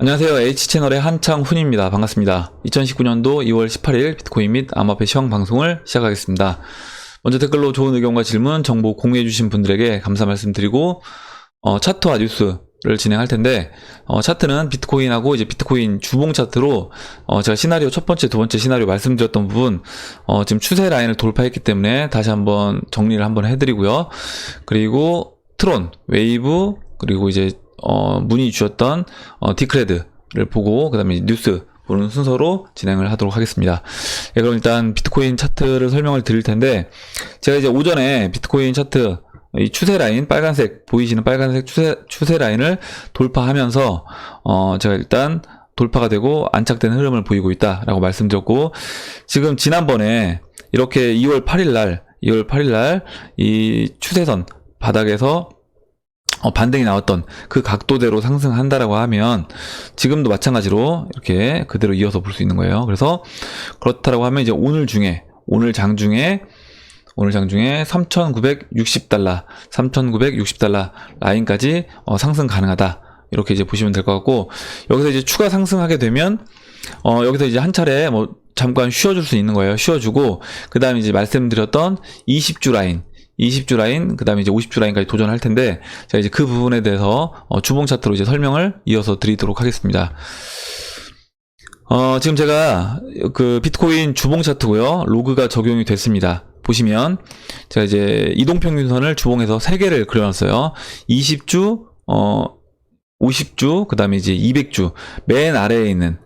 안녕하세요. H채널의 한창훈입니다. 반갑습니다. 2019년도 2월 18일 비트코인 및 암호화폐 시황 방송을 시작하겠습니다. 먼저 댓글로 좋은 의견과 질문, 정보 공유해주신 분들에게 감사 말씀드리고 차트와 뉴스를 진행할 텐데 차트는 비트코인하고 이제 비트코인 주봉 차트로 제가 시나리오 첫 번째, 두 번째 시나리오 말씀드렸던 부분 지금 추세 라인을 돌파했기 때문에 다시 한번 정리를 한번 해드리고요. 그리고 트론, 웨이브, 그리고 이제 문의 주셨던 디크레드를 보고 그 다음에 뉴스 보는 순서로 진행을 하도록 하겠습니다. 예, 그럼 일단 비트코인 차트를 설명을 드릴 텐데, 제가 이제 오전에 비트코인 차트 이 추세 라인, 빨간색 보이시는 빨간색 추세 라인을 돌파하면서 제가 일단 돌파가 되고 안착된 흐름을 보이고 있다라고 말씀드렸고, 지금 지난번에 이렇게 2월 8일 날 이 추세선 바닥에서 반등이 나왔던 그 각도대로 상승한다라고 하면 지금도 마찬가지로 이렇게 그대로 이어서 볼 수 있는 거예요. 그래서 그렇다라고 하면 이제 오늘 장중에 3,960달러 라인까지 상승 가능하다. 이렇게 이제 보시면 될 것 같고, 여기서 이제 추가 상승하게 되면 여기서 이제 한 차례 잠깐 쉬어줄 수 있는 거예요. 쉬어주고 그 다음에 이제 말씀드렸던 20주 라인, 그 다음에 이제 50주 라인까지 도전할 텐데, 제가 이제 그 부분에 대해서 주봉 차트로 이제 설명을 이어서 드리도록 하겠습니다. 지금 제가 그 비트코인 주봉 차트고요. 로그가 적용이 됐습니다. 보시면 제가 이제 이동평균선을 주봉에서 3개를 그려놨어요. 20주, 50주, 그 다음에 이제 200주. 맨 아래에 있는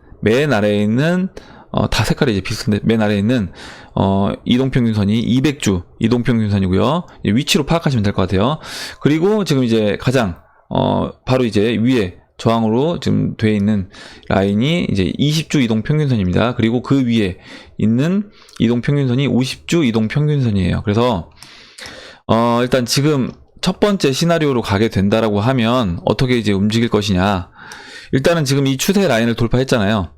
다 색깔이 이제 비슷한데, 맨 아래에 있는 이동평균선이 200주 이동평균선이고요. 위치로 파악하시면 될 것 같아요. 그리고 지금 이제 가장 바로 이제 위에 저항으로 지금 돼 있는 라인이 이제 20주 이동평균선입니다. 그리고 그 위에 있는 이동평균선이 50주 이동평균선이에요. 그래서 일단 지금 첫 번째 시나리오로 가게 된다라고 하면 어떻게 이제 움직일 것이냐. 일단은 지금 이 추세 라인을 돌파했잖아요.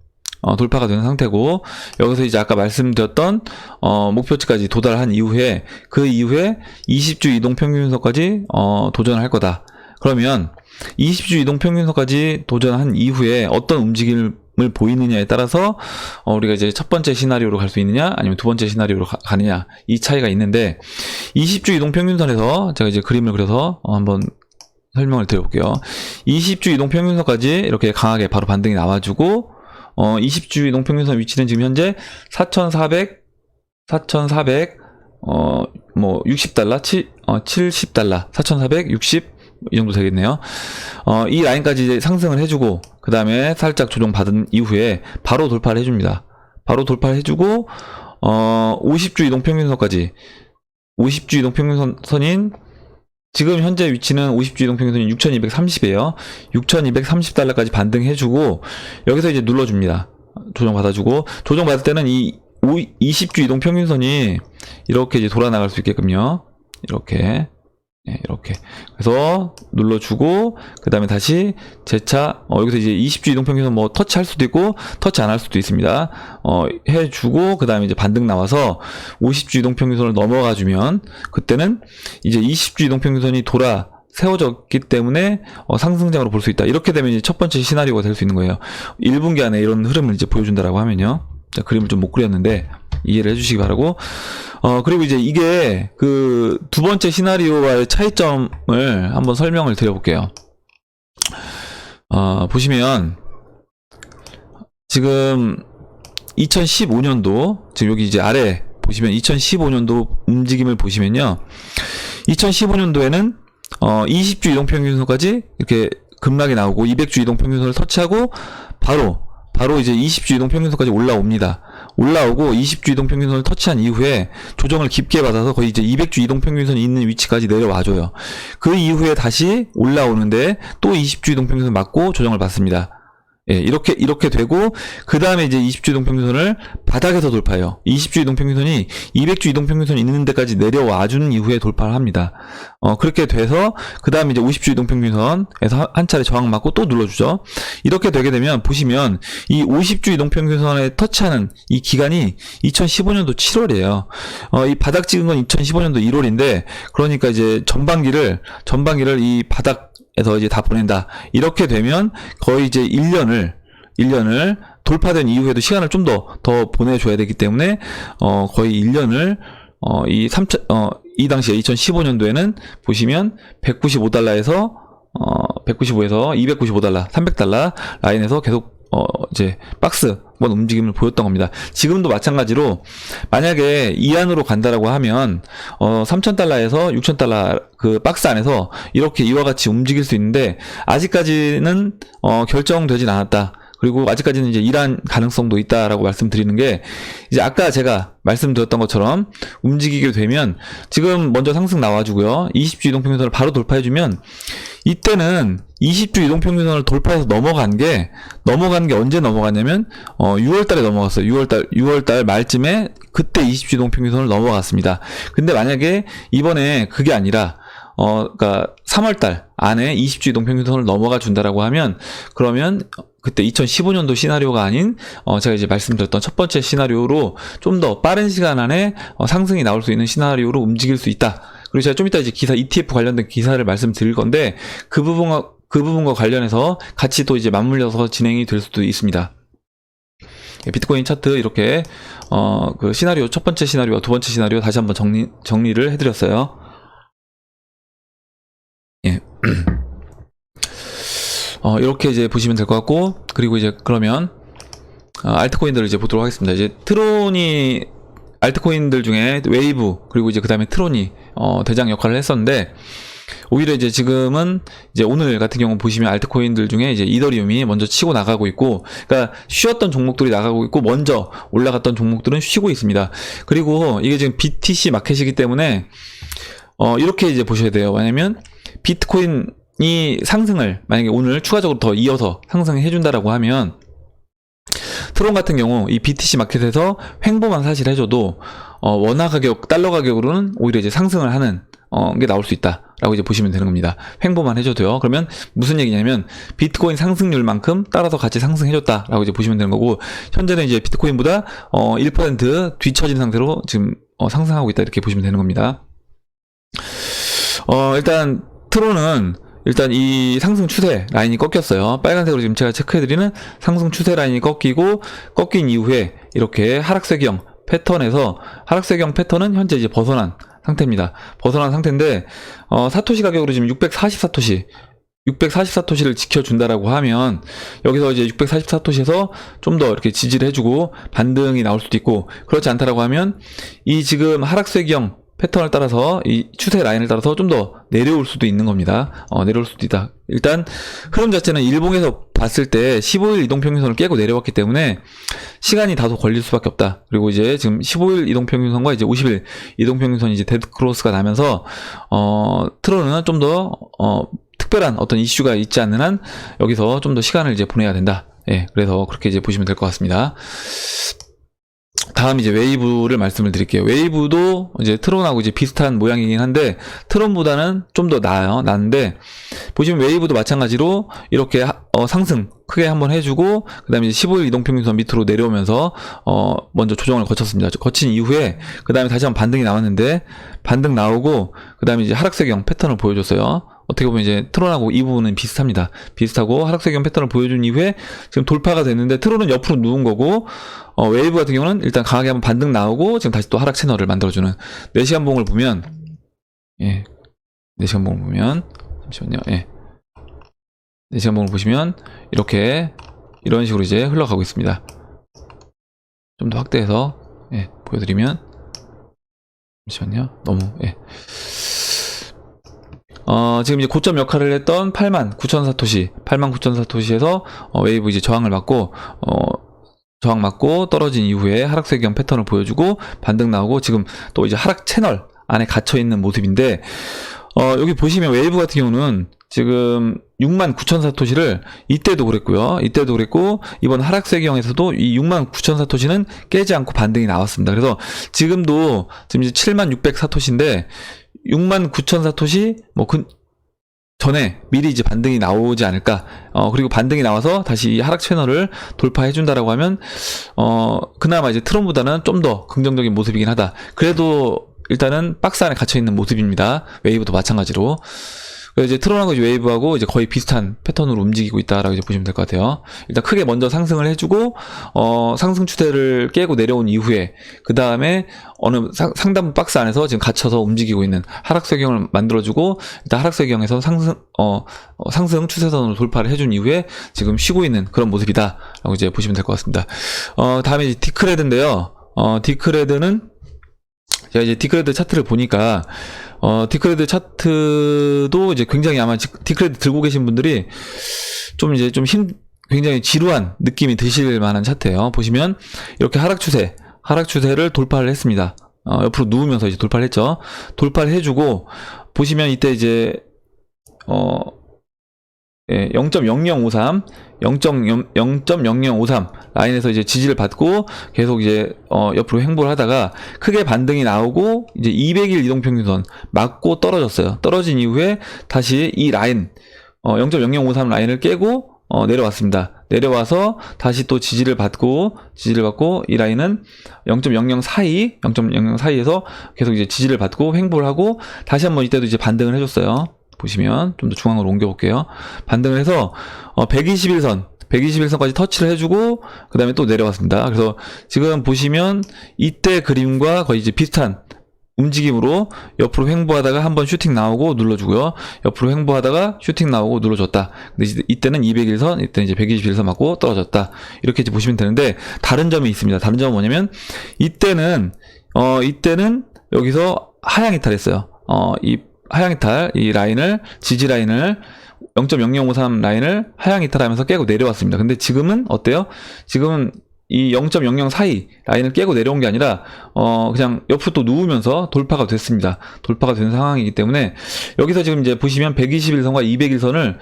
돌파가 된 상태고, 여기서 이제 아까 말씀드렸던 목표치까지 도달한 이후에, 그 이후에 20주 이동평균선까지 도전을 할 거다. 그러면 20주 이동평균선까지 도전한 이후에 어떤 움직임을 보이느냐에 따라서 우리가 이제 첫 번째 시나리오로 갈 수 있느냐, 아니면 두 번째 시나리오로 가느냐, 이 차이가 있는데, 20주 이동평균선에서 제가 이제 그림을 그려서 한번 설명을 드려볼게요. 20주 이동평균선까지 이렇게 강하게 바로 반등이 나와주고, 20주 이동평균선 위치는 지금 현재 4,460달러, 70달러, 4,460, 이 정도 되겠네요. 이 라인까지 이제 상승을 해주고, 그 다음에 살짝 조정받은 이후에 바로 돌파를 해줍니다. 바로 돌파를 해주고, 50주 이동평균선인 지금 현재 위치는 50주 이동평균선이 6,230이에요. 6,230달러까지 반등해주고, 여기서 이제 눌러줍니다. 조정받아주고, 조정받을 때는 이 20주 이동평균선이 이렇게 이제 돌아나갈 수 있게끔요. 이렇게. 그래서 눌러주고, 그 다음에 다시 재차, 여기서 이제 20주 이동평균선 터치할 수도 있고, 터치 안 할 수도 있습니다. 해주고, 그 다음에 이제 반등 나와서 50주 이동평균선을 넘어가주면, 그때는 이제 20주 이동평균선이 세워졌기 때문에 상승장으로 볼 수 있다. 이렇게 되면 이제 첫 번째 시나리오가 될 수 있는 거예요. 1분기 안에 이런 흐름을 이제 보여준다라고 하면요. 자, 그림을 좀 못 그렸는데 이해를 해주시기 바라고. 그리고 이제 이게 그 두 번째 시나리오와의 차이점을 한번 설명을 드려볼게요. 보시면 지금 2015년도, 지금 여기 이제 아래 보시면 2015년도 움직임을 보시면요. 2015년도에는 20주 이동평균선까지 이렇게 급락이 나오고 200주 이동평균선을 터치하고 바로 이제 20주 이동평균선까지 올라오고 20주 이동평균선을 터치한 이후에 조정을 깊게 받아서 거의 이제 200주 이동평균선이 있는 위치까지 내려와줘요. 그 이후에 다시 올라오는데 또 20주 이동평균선 맞고 조정을 받습니다. 예, 이렇게 되고, 그 다음에 이제 20주 이동평균선을 바닥에서 돌파해요. 20주 이동평균선이 200주 이동평균선이 있는 데까지 내려와주는 이후에 돌파를 합니다. 그렇게 돼서, 그 다음에 이제 50주 이동평균선에서 한 차례 저항 맞고 또 눌러주죠. 이렇게 되게 되면, 보시면, 이 50주 이동평균선에 터치하는 이 기간이 2015년도 7월이에요. 이 바닥 찍은 건 2015년도 1월인데, 그러니까 이제 전반기를 이 바닥 달러에서 이제 다 보낸다. 이렇게 되면 거의 이제 1년을 돌파된 이후에도 시간을 좀 더 보내줘야 되기 때문에, 거의 1년을, 이 당시에 2015년도에는 보시면 195달러에서 195에서 295달러, 300달러 라인에서 계속 이제 박스 원 움직임을 보였던 겁니다. 지금도 마찬가지로 만약에 이 안으로 간다라고 하면 3,000달러에서 6,000달러 그 박스 안에서 이렇게 이와 같이 움직일 수 있는데, 아직까지는 결정되진 않았다. 그리고 아직까지는 이제 이러한 가능성도 있다라고 말씀드리는 게, 이제 아까 제가 말씀드렸던 것처럼 움직이게 되면, 지금 먼저 상승 나와주고요, 20주 이동평균선을 바로 돌파해주면, 이때는 20주 이동평균선을 돌파해서 넘어간 게 언제 넘어갔냐면 6월달에 넘어갔어요. 6월달 말쯤에 그때 20주 이동평균선을 넘어갔습니다. 근데 만약에 이번에 그게 아니라 그러니까 3월달 안에 20주 이동평균선을 넘어가 준다라고 하면, 그러면 그때 2015년도 시나리오가 아닌 제가 이제 말씀드렸던 첫 번째 시나리오로 좀 더 빠른 시간 안에 상승이 나올 수 있는 시나리오로 움직일 수 있다. 그리고 제가 좀 이따 이제 기사 ETF 관련된 기사를 말씀드릴 건데, 그 부분과 관련해서 같이 또 이제 맞물려서 진행이 될 수도 있습니다. 비트코인 차트 이렇게 그 시나리오, 첫 번째 시나리오와 두 번째 시나리오 다시 한번 정리를 해드렸어요. 예. 이렇게 이제 보시면 될 것 같고, 그리고 이제 그러면 알트코인들을 이제 보도록 하겠습니다. 이제 트론이 알트코인들 중에 웨이브, 그리고 이제 그 다음에 트론이 대장 역할을 했었는데, 오히려 이제 지금은 이제 오늘 같은 경우 보시면 알트코인들 중에 이제 이더리움이 먼저 치고 나가고 있고, 그러니까 쉬었던 종목들이 나가고 있고 먼저 올라갔던 종목들은 쉬고 있습니다. 그리고 이게 지금 BTC 마켓이기 때문에 이렇게 이제 보셔야 돼요. 왜냐면 비트코인이 상승을 만약에 오늘 추가적으로 더 이어서 상승해 준다라고 하면, 트론 같은 경우 이 BTC 마켓에서 횡보만 사실 해줘도 원화 가격, 달러 가격으로는 오히려 이제 상승을 하는 게 나올 수 있다라고 이제 보시면 되는 겁니다. 횡보만 해줘도요. 그러면 무슨 얘기냐면 비트코인 상승률만큼 따라서 같이 상승해줬다라고 이제 보시면 되는 거고, 현재는 이제 비트코인보다 1% 뒤처진 상태로 지금 상승하고 있다, 이렇게 보시면 되는 겁니다. 일단 트론은 일단 이 상승 추세 라인이 꺾였어요. 빨간색으로 지금 제가 체크해드리는 상승 추세 라인이 꺾인 이후에 이렇게 하락세경 패턴에서, 하락세경 패턴은 현재 이제 벗어난 상태입니다. 벗어난 상태인데, 사토시 가격으로 지금 644토시를 지켜준다라고 하면, 여기서 이제 644토시에서 좀 더 이렇게 지지를 해주고 반등이 나올 수도 있고, 그렇지 않다라고 하면 이 지금 하락세경 패턴을 따라서, 이 추세 라인을 따라서 좀 더 내려올 수도 있는 겁니다. 내려올 수도 있다. 일단 흐름 자체는 일봉에서 봤을 때 15일 이동평균선을 깨고 내려왔기 때문에 시간이 다소 걸릴 수밖에 없다. 그리고 이제 지금 15일 이동평균선과 이제 50일 이동평균선이 이제 데드크로스가 나면서 트론은 좀 더 특별한 어떤 이슈가 있지 않는 한 여기서 좀 더 시간을 이제 보내야 된다. 예, 그래서 그렇게 이제 보시면 될 것 같습니다. 다음 이제 웨이브를 말씀을 드릴게요. 웨이브도 이제 트론하고 이제 비슷한 모양이긴 한데, 트론보다는 좀 더 나은데, 보시면 웨이브도 마찬가지로 이렇게 상승 크게 한번 해주고, 그 다음에 15일 이동평균선 밑으로 내려오면서 먼저 조정을 거쳤습니다. 거친 이후에 그 다음에 다시 한번 반등이 나왔는데, 반등 나오고 그 다음에 이제 하락세경 패턴을 보여줬어요. 어떻게 보면 이제 트론하고 이 부분은 비슷합니다. 비슷하고 하락세경 패턴을 보여준 이후에 지금 돌파가 됐는데, 트론은 옆으로 누운 거고, 웨이브 같은 경우는 일단 강하게 한번 반등 나오고 지금 다시 또 하락 채널을 만들어주는 4시간 봉을 보면, 예, 4시간 봉을 보면, 잠시만요, 예, 4시간 봉을 보시면 이렇게 이런 식으로 이제 흘러가고 있습니다. 좀 더 확대해서 예, 보여드리면, 잠시만요, 너무 예. 지금 이제 고점 역할을 했던 89,000사토시에서 웨이브 이제 저항을 맞고 떨어진 이후에 하락세경 패턴을 보여주고 반등 나오고, 지금 또 이제 하락 채널 안에 갇혀 있는 모습인데, 여기 보시면 웨이브 같은 경우는 지금 69,000사토시를 이때도 그랬고요. 이번 하락세경에서도 이 69,000사토시는 깨지 않고 반등이 나왔습니다. 그래서 지금도 지금 이제 76,000사토시인데 69,000사토시 전에 미리 이제 반등이 나오지 않을까. 그리고 반등이 나와서 다시 이 하락 채널을 돌파해 준다라고 하면 그나마 이제 트론보다는 좀 더 긍정적인 모습이긴 하다. 그래도 일단은 박스 안에 갇혀 있는 모습입니다. 웨이브도 마찬가지로. 그래서 이제 틀어놓은 웨이브하고 이제 거의 비슷한 패턴으로 움직이고 있다라고 이제 보시면 될 것 같아요. 일단 크게 먼저 상승을 해주고, 상승 추세를 깨고 내려온 이후에, 그 다음에 어느 상단 박스 안에서 지금 갇혀서 움직이고 있는 하락세경을 만들어주고, 일단 하락세경에서 상승 추세선으로 돌파를 해준 이후에 지금 쉬고 있는 그런 모습이다라고 이제 보시면 될 것 같습니다. 다음에 이제 디크레드인데요. 디크레드는 제가 이제 디크레드 차트를 보니까 디크레드 차트도 이제 굉장히 아마 디크레드 들고 계신 분들이 좀 이제 굉장히 지루한 느낌이 드실 만한 차트예요. 보시면 이렇게 하락 추세를 돌파를 했습니다. 옆으로 누우면서 이제 돌파를 했죠. 돌파를 해주고 보시면 이때 이제 0.0053 라인에서 이제 지지를 받고 계속 이제 옆으로 횡보를 하다가 크게 반등이 나오고 이제 200일 이동평균선 맞고 떨어졌어요. 떨어진 이후에 다시 이 라인 0.0053 라인을 깨고 내려왔습니다. 내려와서 다시 또 지지를 받고 이 라인은 0.00 사이에서 계속 이제 지지를 받고 횡보를 하고 다시 한번 이때도 이제 반등을 해줬어요. 보시면 좀 더 중앙으로 옮겨볼게요. 반등을 해서 121선까지 터치를 해주고 그 다음에 또 내려왔습니다. 그래서 지금 보시면 이때 그림과 거의 이제 비슷한 움직임으로 옆으로 횡보하다가 한번 슈팅 나오고 눌러주고요. 옆으로 횡보하다가 슈팅 나오고 눌러줬다. 근데 이때는 201선, 이때는 이제 121선 맞고 떨어졌다. 이렇게 이제 보시면 되는데 다른 점이 있습니다. 다른 점은 뭐냐면 이때는 여기서 하향 이탈했어요. 이 하향 이탈, 이 라인을, 지지 라인을 0.0053 라인을 하향 이탈하면서 깨고 내려왔습니다. 근데 지금은 어때요? 지금은 이 0.00 사이 라인을 깨고 내려온 게 아니라 그냥 옆으로 또 누우면서 돌파가 됐습니다. 돌파가 된 상황이기 때문에 여기서 지금 이제 보시면 121선과 201선을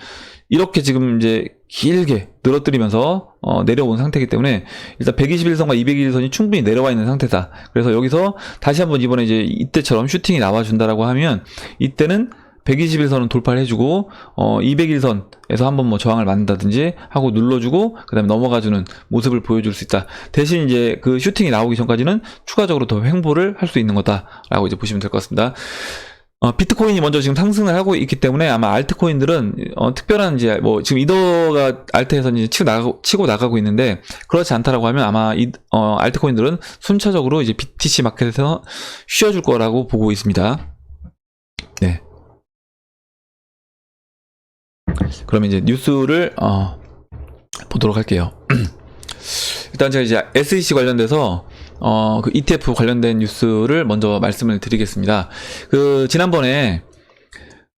이렇게 지금 이제 길게 늘어뜨리면서 내려온 상태이기 때문에 일단 121선과 201선이 충분히 내려와 있는 상태다. 그래서 여기서 다시 한번 이번에 이제 이때처럼 슈팅이 나와준다라고 하면 이때는 121선은 돌파를 해주고 201선에서 한번 뭐 저항을 만든다든지 하고 눌러주고 그 다음에 넘어가주는 모습을 보여줄 수 있다. 대신 이제 그 슈팅이 나오기 전까지는 추가적으로 더 횡보를 할 수 있는 거다라고 이제 보시면 될 것 같습니다. 비트코인이 먼저 지금 상승을 하고 있기 때문에 아마 알트코인들은 특별한 이제 뭐 지금 이더가 알트에서 이제 치고 나가고 있는데 그렇지 않다라고 하면 아마 알트코인들은 순차적으로 이제 BTC 마켓에서 쉬어줄 거라고 보고 있습니다. 네. 그러면 이제 뉴스를 보도록 할게요. 일단 제가 이제 SEC 관련돼서 그 ETF 관련된 뉴스를 먼저 말씀을 드리겠습니다. 그 지난번에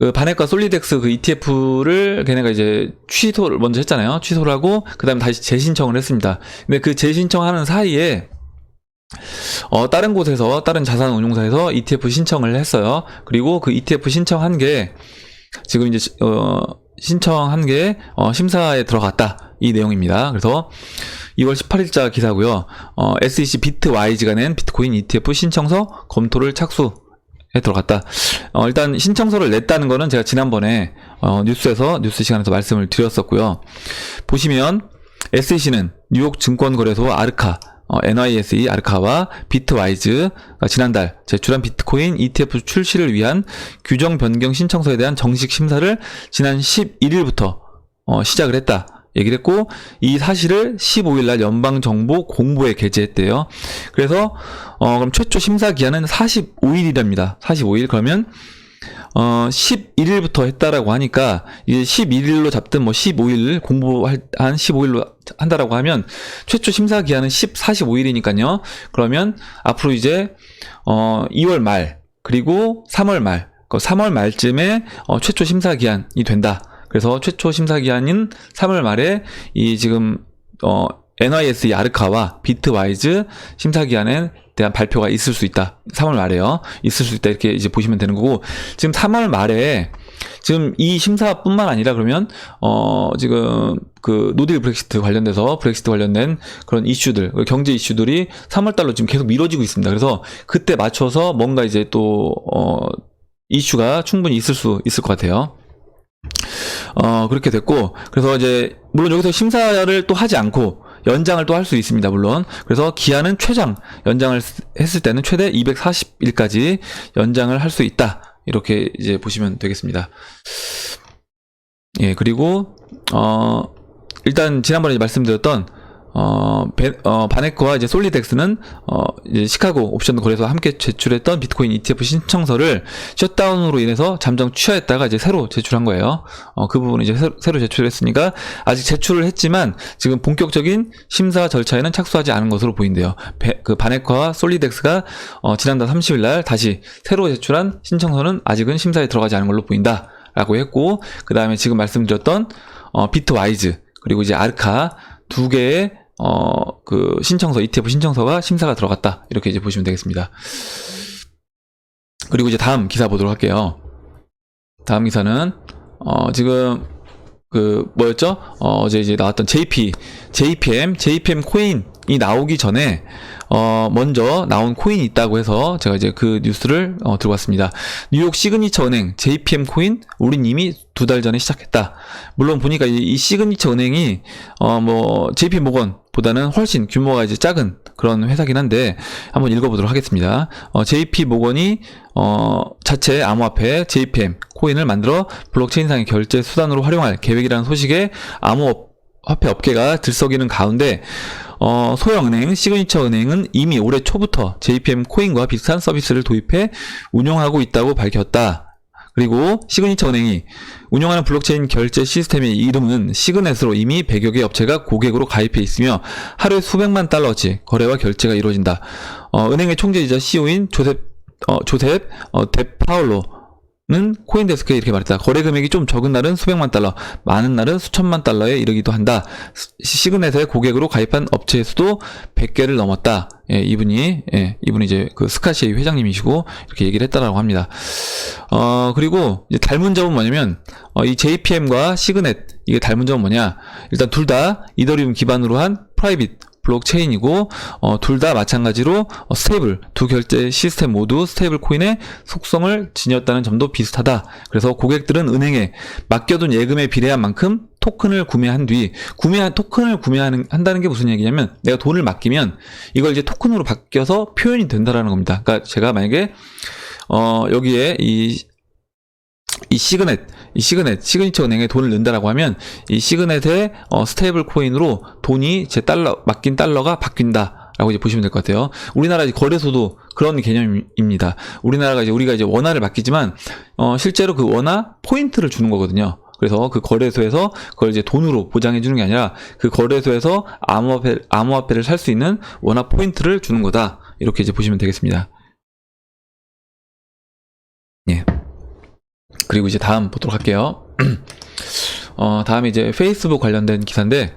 그 바넷과 솔리덱스 그 ETF를 걔네가 이제 취소를 먼저 했잖아요. 취소를 하고 그다음에 다시 재신청을 했습니다. 근데 그 재신청하는 사이에 다른 곳에서 다른 자산운용사에서 ETF 신청을 했어요. 그리고 그 ETF 신청한 게 지금 이제 신청한 게 심사에 들어갔다 이 내용입니다. 그래서 2월 18일자 기사고요. SEC 비트와이즈가 낸 비트코인 ETF 신청서 검토를 착수에 들어갔다. 일단 신청서를 냈다는 거는 제가 지난번에 뉴스 시간에서 말씀을 드렸었고요. 보시면 SEC는 뉴욕 증권거래소 아르카 NYSE 아르카와 비트와이즈가 지난달 제출한 비트코인 ETF 출시를 위한 규정 변경 신청서에 대한 정식 심사를 지난 11일부터 시작을 했다 얘기를 했고, 이 사실을 15일날 연방정보공보에 게재했대요. 그래서 그럼 최초 심사 기한은 45일이랍니다. 45일. 그러면 11일부터 했다라고 하니까 이제 11일로 잡든 뭐 15일 공부한 15일로 한다라고 하면 최초 심사 기한은 45일이니까요. 그러면 앞으로 이제 2월 말 그리고 3월 말, 3월 말쯤에 최초 심사 기한이 된다. 그래서 최초 심사 기한인 3월 말에 이 지금 NYSE 아르카와 비트와이즈 심사 기한에 대한 발표가 있을 수 있다. 3월 말에요. 있을 수 있다. 이렇게 이제 보시면 되는 거고, 지금 3월 말에 지금 이 심사뿐만 아니라 그러면 지금 그 노딜 브렉시트 관련된 그런 이슈들, 경제 이슈들이 3월 달로 지금 계속 미뤄지고 있습니다. 그래서 그때 맞춰서 뭔가 이제 또 이슈가 충분히 있을 수 있을 것 같아요. 그렇게 됐고, 그래서 이제 물론 여기서 심사를 또 하지 않고 연장을 또 할 수 있습니다. 물론. 그래서 기한은 연장을 했을 때는 최대 240일까지 연장을 할 수 있다. 이렇게 이제 보시면 되겠습니다. 예, 그리고 일단 지난번에 말씀드렸던 바네코와 이제 솔리덱스는 이제 시카고 옵션 거래소와 함께 제출했던 비트코인 ETF 신청서를 셧다운으로 인해서 잠정 취하했다가 이제 새로 제출한 거예요. 그 부분은 이제 새로 제출했으니까 아직 제출을 했지만 지금 본격적인 심사 절차에는 착수하지 않은 것으로 보인대요. 그 바네코와 솔리덱스가 지난달 30일 날 다시 새로 제출한 신청서는 아직은 심사에 들어가지 않은 걸로 보인다라고 했고, 그 다음에 지금 말씀드렸던 비트와이즈 그리고 이제 아르카 두 개의 그 신청서, ETF 신청서가 심사가 들어갔다. 이렇게 이제 보시면 되겠습니다. 그리고 이제 다음 기사 보도록 할게요. 다음 기사는, 지금, 그, 뭐였죠? 어제 이제 나왔던 JPM 코인이 나오기 전에, 먼저 나온 코인이 있다고 해서 제가 이제 그 뉴스를 들고 왔습니다. 뉴욕 시그니처 은행 JPM 코인 우린 이미 2달 전에 시작했다. 물론 보니까 이 시그니처 은행이 뭐 JP 모건보다는 훨씬 규모가 이제 작은 그런 회사긴 한데 한번 읽어보도록 하겠습니다. JP 모건이 자체 암호화폐 JPM 코인을 만들어 블록체인상의 결제 수단으로 활용할 계획이라는 소식에 암호화폐 업계가 들썩이는 가운데 소형 은행 시그니처 은행은 이미 올해 초부터 JPM 코인과 비슷한 서비스를 도입해 운영하고 있다고 밝혔다. 그리고 시그니처 은행이 운영하는 블록체인 결제 시스템의 이름은 시그넷으로 이미 100여 개 업체가 고객으로 가입해 있으며 하루에 수백만 달러치 거래와 결제가 이루어진다. 은행의 총재이자 CEO인 조셉 데파울로는 코인데스크에 이렇게 말했다. 거래 금액이 좀 적은 날은 수백만 달러, 많은 날은 수천만 달러에 이르기도 한다. 시그넷에 고객으로 가입한 업체의 수도 100개를 넘었다. 예, 이분이 이제 그 스카시의 회장님이시고 이렇게 얘기를 했다라고 합니다. 그리고 이제 닮은 점은 뭐냐면 이 JPM과 시그넷 이게 닮은 점은 뭐냐? 일단 둘 다 이더리움 기반으로 한 프라이빗 블록체인이고 둘 다 마찬가지로 스테이블 두 결제 시스템 모두 스테이블 코인의 속성을 지녔다는 점도 비슷하다. 그래서 고객들은 은행에 맡겨둔 예금에 비례한 만큼 토큰을 구매한 뒤 토큰을 구매한다는 게 무슨 얘기냐면 내가 돈을 맡기면 이걸 이제 토큰으로 바뀌어서 표현이 된다라는 겁니다. 그러니까 제가 만약에 여기에 이 시그니처 은행에 돈을 넣는다라고 하면 이 시그넷의 스테이블 코인으로 돈이 제 맡긴 달러가 바뀐다라고 이제 보시면 될 것 같아요. 우리나라 거래소도 그런 개념입니다. 우리가 이제 원화를 맡기지만 실제로 그 원화 포인트를 주는 거거든요. 그래서 그 거래소에서 그걸 이제 돈으로 보장해 주는 게 아니라 그 거래소에서 암호화폐를 살 수 있는 원화 포인트를 주는 거다. 이렇게 이제 보시면 되겠습니다. 예. 그리고 이제 다음 보도록 할게요. 다음에 이제 페이스북 관련된 기사인데,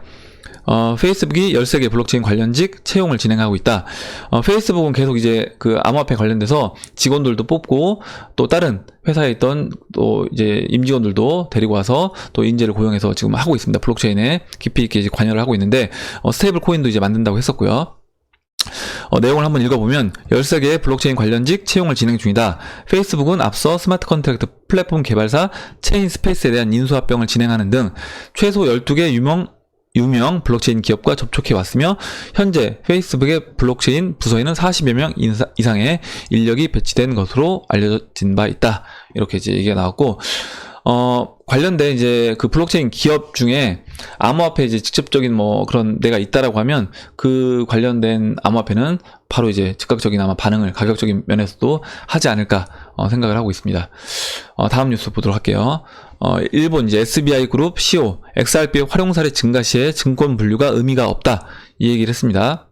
페이스북이 13개 블록체인 관련직 채용을 진행하고 있다. 페이스북은 계속 이제 그 암호화폐 관련돼서 직원들도 뽑고 또 다른 회사에 있던 또 이제 임직원들도 데리고 와서 또 인재를 고용해서 지금 하고 있습니다. 블록체인에 깊이 있게 이제 관여를 하고 있는데, 스테이블 코인도 이제 만든다고 했었고요. 내용을 한번 읽어보면 13개의 블록체인 관련직 채용을 진행 중이다. 페이스북은 앞서 스마트 컨트랙트 플랫폼 개발사 체인 스페이스에 대한 인수합병을 진행하는 등 최소 12개 유명 블록체인 기업과 접촉해 왔으며 현재 페이스북의 블록체인 부서에는 40여 명 이상의 인력이 배치된 것으로 알려진 바 있다. 이렇게 이제 얘기가 나왔고, 관련된 이제 그 블록체인 기업 중에 암호화폐 이제 직접적인 뭐 그런 데가 있다라고 하면 그 관련된 암호화폐는 바로 이제 즉각적인 아마 반응을 가격적인 면에서도 하지 않을까 생각을 하고 있습니다. 다음 뉴스 보도록 할게요. 일본 이제 SBI 그룹 CEO XRP 활용 사례 증가 시에 증권 분류가 의미가 없다. 이 얘기를 했습니다.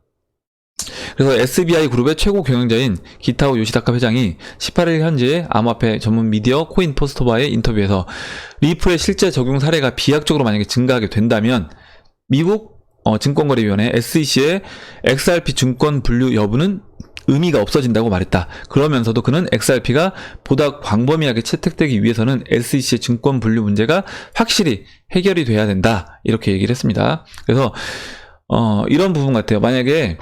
그래서 SBI 그룹의 최고 경영자인 기타오 요시다카 회장이 18일 현재 암호화폐 전문 미디어 코인포스터와의 인터뷰에서 리플의 실제 적용 사례가 비약적으로 만약에 증가하게 된다면 미국 증권거래위원회 SEC의 XRP 증권 분류 여부는 의미가 없어진다고 말했다. 그러면서도 그는 XRP가 보다 광범위하게 채택되기 위해서는 SEC의 증권 분류 문제가 확실히 해결이 돼야 된다. 이렇게 얘기를 했습니다. 그래서 이런 부분 같아요. 만약에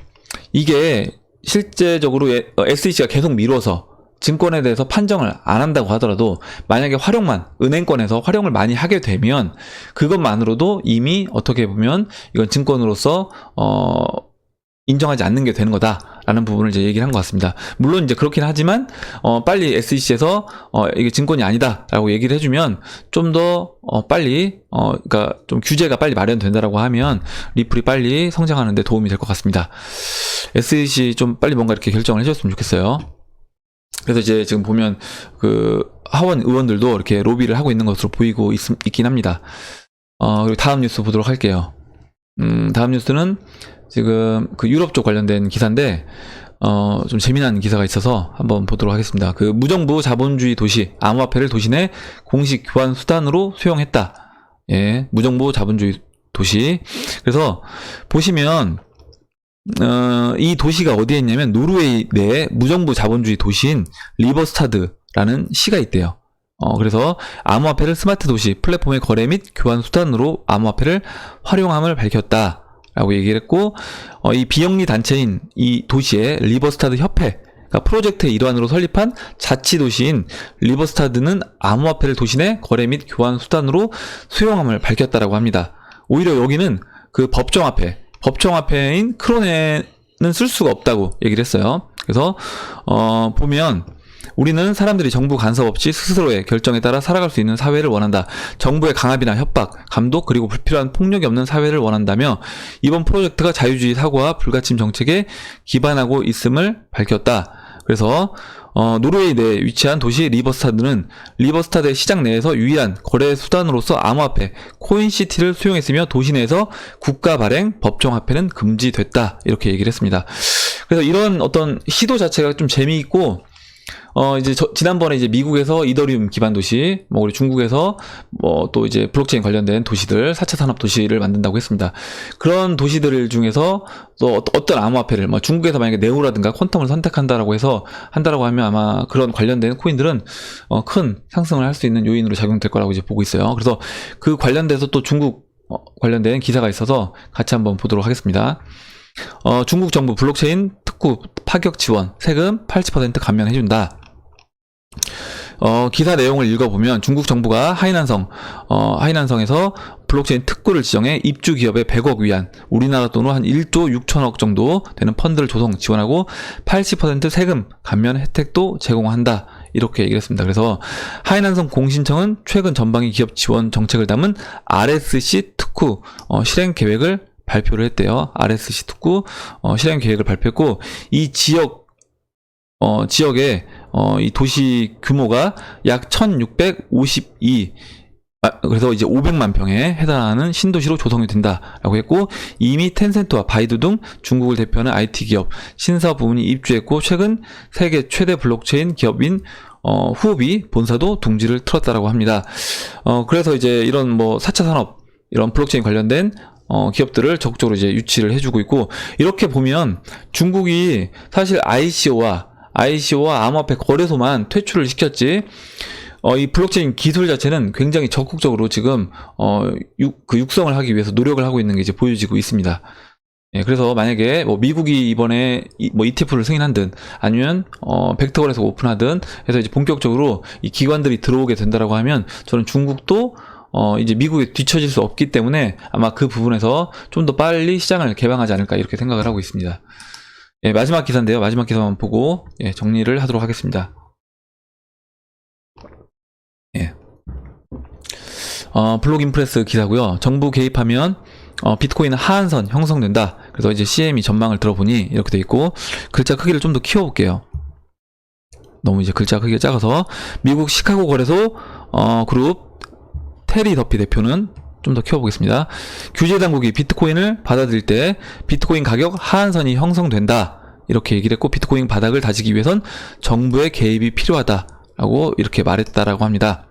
이게 실제적으로 SEC가 계속 미뤄서 증권에 대해서 판정을 안 한다고 하더라도 만약에 은행권에서 활용을 많이 하게 되면 그것만으로도 이미 어떻게 보면 이건 증권으로서 인정하지 않는 게 되는 거다 라는 부분을 이제 얘기를 한 것 같습니다. 물론 이제 그렇긴 하지만, 빨리 SEC에서, 이게 증권이 아니다 라고 얘기를 해주면 좀 더, 빨리, 그러니까 좀 규제가 빨리 마련된다라고 하면 리플이 빨리 성장하는 데 도움이 될 것 같습니다. SEC 좀 빨리 뭔가 이렇게 결정을 해줬으면 좋겠어요. 그래서 이제 지금 보면 그 하원 의원들도 이렇게 로비를 하고 있는 것으로 보이고 있긴 합니다. 그리고 다음 뉴스 보도록 할게요. 다음 뉴스는 지금 그 유럽 쪽 관련된 기사인데, 좀 재미난 기사가 있어서 한번 보도록 하겠습니다. 그 무정부 자본주의 도시, 암호화폐를 도시 내 공식 교환 수단으로 수용했다. 예, 무정부 자본주의 도시. 그래서 보시면, 이 도시가 어디에 있냐면 노르웨이 내 무정부 자본주의 도시인 리버스타드라는 시가 있대요. 그래서 암호화폐를 스마트 도시 플랫폼의 거래 및 교환 수단으로 암호화폐를 활용함을 밝혔다 라고 얘기를 했고, 이 비영리 단체인 이 도시의 리버스타드 협회, 그러니까 프로젝트의 일환으로 설립한 자치도시인 리버스타드는 암호화폐를 도시 내 거래 및 교환 수단으로 수용함을 밝혔다라고 합니다. 오히려 여기는 그 법정화폐인 크론에는 쓸 수가 없다고 얘기를 했어요. 그래서 보면 우리는 사람들이 정부 간섭 없이 스스로의 결정에 따라 살아갈 수 있는 사회를 원한다. 정부의 강압이나 협박, 감독, 그리고 불필요한 폭력이 없는 사회를 원한다며 이번 프로젝트가 자유주의 사고와 불가침 정책에 기반하고 있음을 밝혔다. 그래서 노르웨이 내에 위치한 도시 리버스타드는 리버스타드의 시장 내에서 유일한 거래 수단으로서 암호화폐 코인시티를 수용했으며 도시 내에서 국가 발행 법정화폐는 금지됐다. 이렇게 얘기를 했습니다. 그래서 이런 어떤 시도 자체가 좀 재미있고, 이제 지난번에 이제 미국에서 이더리움 기반 도시, 뭐 우리 중국에서 뭐 또 이제 블록체인 관련된 도시들, 4차 산업 도시를 만든다고 했습니다. 그런 도시들 중에서 또 어떤 암호화폐를, 뭐 중국에서 만약에 네오라든가 퀀텀을 선택한다라고 해서 한다라고 하면 아마 그런 관련된 코인들은 큰 상승을 할 수 있는 요인으로 작용될 거라고 이제 보고 있어요. 그래서 그 관련돼서 또 중국 관련된 기사가 있어서 같이 한번 보도록 하겠습니다. 중국 정부 블록체인 특구 파격 지원, 세금 80% 감면해준다. 기사 내용을 읽어보면 중국 정부가 하이난성에서 블록체인 특구를 지정해 입주 기업에 100억 위안, 우리나라 돈으로 한 1조 6천억 정도 되는 펀드를 조성, 지원하고 80% 세금 감면 혜택도 제공한다. 이렇게 얘기를 했습니다. 그래서 하이난성 공신청은 최근 전방위 기업 지원 정책을 담은 RSC 특구 실행 계획을 발표를 했대요. RSC 특구 실행 계획을 발표했고, 이 지역의 이 도시 규모가 약 1652, 그래서 이제 500만 평에 해당하는 신도시로 조성이 된다라고 했고, 이미 텐센트와 바이두 등 중국을 대표하는 IT 기업, 신사 부문이 입주했고, 최근 세계 최대 블록체인 기업인 후오비 본사도 둥지를 틀었다라고 합니다. 그래서 이제 이런 뭐 4차 산업, 이런 블록체인 관련된 기업들을 적극적으로 이제 유치를 해주고 있고, 이렇게 보면 중국이 사실 ICO와 암호화폐 거래소만 퇴출을 시켰지, 이 블록체인 기술 자체는 굉장히 적극적으로 지금 육성을 하기 위해서 노력을 하고 있는 게 이제 보여지고 있습니다. 예, 그래서 만약에 뭐 미국이 이번에 뭐 ETF를 승인하든 아니면 벡터거래소 오픈하든 해서 이제 본격적으로 이 기관들이 들어오게 된다라고 하면, 저는 중국도 이제 미국에 뒤처질 수 없기 때문에 아마 그 부분에서 좀 더 빨리 시장을 개방하지 않을까, 이렇게 생각을 하고 있습니다. 예, 마지막 기사인데요. 마지막 기사만 보고 정리를 하도록 하겠습니다. 예. 블록인프레스 기사고요. 정부 개입하면 비트코인 하한선 형성된다. 그래서 이제 CME 전망을 들어보니 이렇게 돼 있고, 글자 크기를 좀 더 키워볼게요. 너무 이제 글자 크기가 작아서. 미국 시카고 거래소 그룹 테리 더피 대표는 좀 더 키워보겠습니다. 규제 당국이 비트코인을 받아들일 때 비트코인 가격 하한선이 형성된다. 이렇게 얘기를 했고, 비트코인 바닥을 다지기 위해선 정부의 개입이 필요하다라고 이렇게 말했다라고 합니다.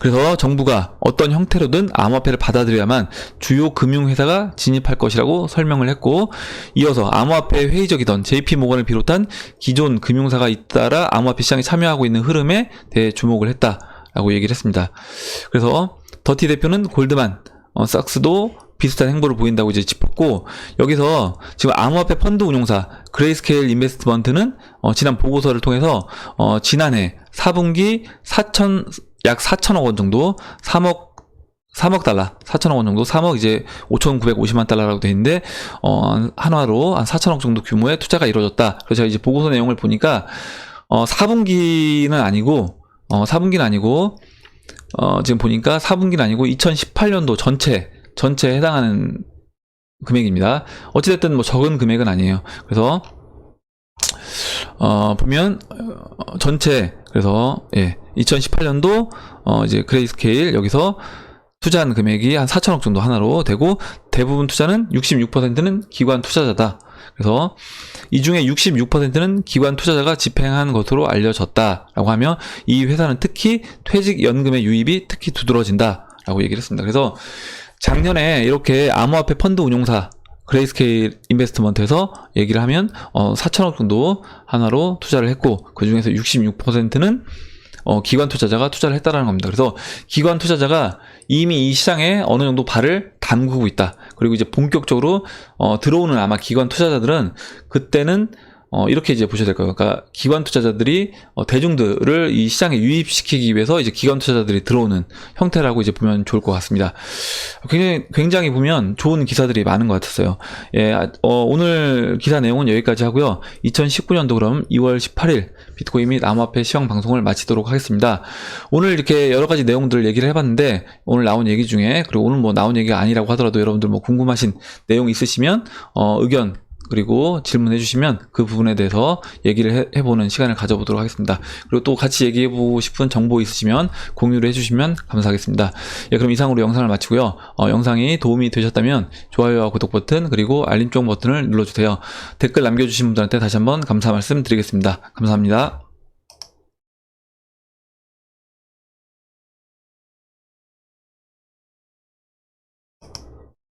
그래서 정부가 어떤 형태로든 암호화폐를 받아들여야만 주요 금융회사가 진입할 것이라고 설명을 했고, 이어서 암호화폐에 회의적이던 JP모건을 비롯한 기존 금융사가 잇따라 암호화폐 시장에 참여하고 있는 흐름에 대해 주목을 했다라고 얘기를 했습니다. 그래서 더티 대표는 골드만 삭스도 비슷한 행보를 보인다고 이제 짚었고, 여기서 지금 암호화폐 펀드 운용사 그레이스케일 인베스트먼트는 지난 보고서를 통해서 지난해 4분기 약 4천억 원 정도, 3억 3억 달러, 4천억 원 정도, 3억 이제 5,950만 달러라고 돼 있는데, 한화로 한 4천억 정도 규모의 투자가 이루어졌다. 그래서 제가 이제 보고서 내용을 보니까, 4분기는 아니고, 지금 보니까 4분기는 아니고 2018년도 전체에 해당하는 금액입니다. 어찌됐든 뭐 적은 금액은 아니에요. 그래서, 보면, 전체, 그래서, 2018년도, 이제 그레이스케일 여기서 투자한 금액이 한 4천억 정도 하나로 되고, 대부분 투자는 66%는 기관 투자자다. 그래서 이 중에 66%는 기관 투자자가 집행한 것으로 알려졌다라고 하며, 이 회사는 특히 퇴직연금의 유입이 특히 두드러진다라고 얘기를 했습니다. 그래서 작년에 이렇게 암호화폐 펀드 운용사 그레이스케일 인베스트먼트에서 얘기를 하면 4천억 정도 하나로 투자를 했고, 그 중에서 66%는 기관 투자자가 투자를 했다라는 겁니다. 그래서 기관 투자자가 이미 이 시장에 어느 정도 발을 담그고 있다. 그리고 이제 본격적으로 들어오는 아마 기관 투자자들은 그때는 이렇게 이제 보셔야 될 거예요. 그러니까 기관 투자자들이 대중들을 이 시장에 유입시키기 위해서 이제 기관 투자자들이 들어오는 형태라고 이제 보면 좋을 것 같습니다. 굉장히 보면 좋은 기사들이 많은 것 같았어요. 오늘 기사 내용은 여기까지 하고요. 2019년도 그럼 2월 18일 비트코인 및 암호화폐 시황 방송을 마치도록 하겠습니다. 오늘 이렇게 여러 가지 내용들을 얘기를 해봤는데, 오늘 나온 얘기 중에, 그리고 오늘 뭐 나온 얘기가 아니라고 하더라도 여러분들 뭐 궁금하신 내용 있으시면 의견 그리고 질문해 주시면 그 부분에 대해서 얘기를 해보는 시간을 가져보도록 하겠습니다. 그리고 또 같이 얘기해보고 싶은 정보 있으시면 공유를 해주시면 감사하겠습니다. 그럼 이상으로 영상을 마치고요. 영상이 도움이 되셨다면 좋아요와 구독 버튼 그리고 알림종 버튼을 눌러주세요. 댓글 남겨주신 분들한테 다시 한번 감사 말씀 드리겠습니다. 감사합니다.